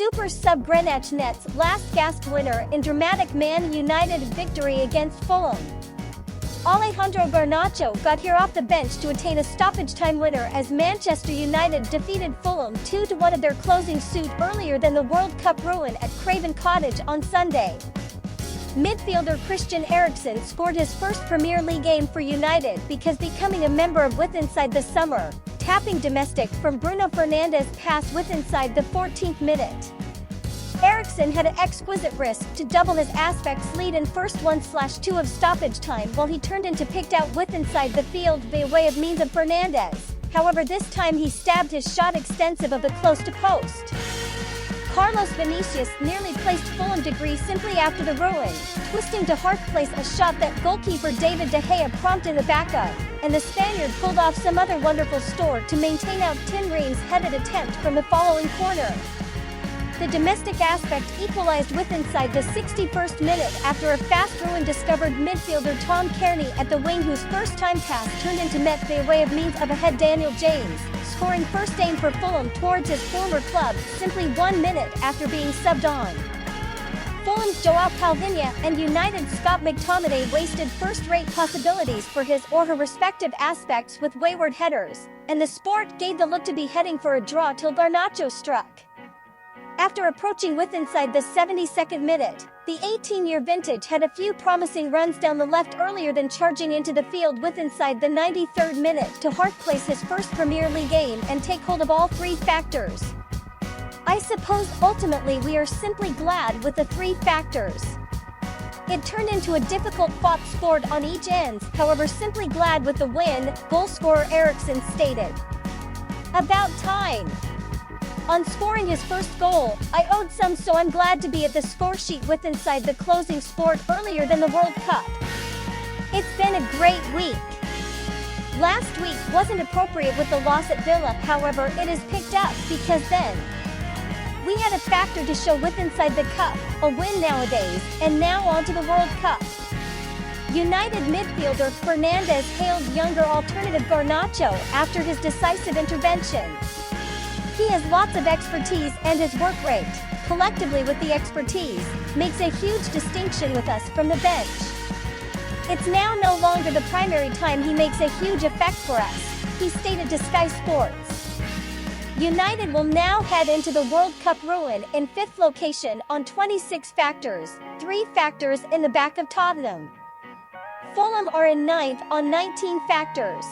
Super sub Grenache nets last gasp winner in dramatic Man United victory against Fulham. Alejandro Garnacho got here off the bench to attain a stoppage-time winner as Manchester United defeated Fulham 2-1 of their closing suit earlier than the World Cup ruin at Craven Cottage on Sunday. Midfielder Christian Eriksen scored his first Premier League game for United because becoming a member of With Inside the summer, tapping domestic from Bruno Fernandes pass with inside the 14th minute. Eriksen had an exquisite risk to double his Aspects lead in first 1/2 of stoppage time while he turned into picked out with inside the field by way of means of Fernandes. However, this time he stabbed his shot extensive of the close to post. Carlos Vinicius nearly placed Fulham degree simply after the ruin, twisting to hard place a shot that goalkeeper David De Gea prompted the back of, and the Spaniard pulled off some other wonderful store to maintain out Tim Ream's headed attempt from the following corner. The domestic Aspect equalized with inside the 61st minute after a fast ruin discovered midfielder Tom Kearney at the wing whose first-time pass turned into met by way of means of a head Daniel James, scoring first aim for Fulham towards his former club simply 1 minute after being subbed on. Fulham's Joao Palhinha and United's Scott McTominay wasted first-rate possibilities for his or her respective Aspects with wayward headers, and the Sport gave the look to be heading for a draw till Garnacho struck. After approaching with inside the 72nd minute, the 18-year vintage had a few promising runs down the left earlier than charging into the field with inside the 93rd minute to hard place his first Premier League game and take hold of all three factors. I suppose ultimately we are simply glad with the three factors. It turned into a difficult fought sport on each ends, however simply glad with the win, goalscorer Eriksen stated. About time. On scoring his first goal, I owed some so I'm glad to be at the score sheet with inside the closing sport earlier than the World Cup. It's been a great week. Last week wasn't appropriate with the loss at Villa, however it is picked up because then we had a factor to show with inside the cup, a win nowadays, and now on to the World Cup. United midfielder Fernandes hailed younger alternative Garnacho after his decisive intervention. He has lots of expertise and his work rate, collectively with the expertise, makes a huge distinction with us from the bench. It's now no longer the primary time he makes a huge effect for us, he stated to Sky Sports. United will now head into the World Cup ruin in 5th location on 26 factors, 3 factors in the back of Tottenham. Fulham are in 9th on 19 factors.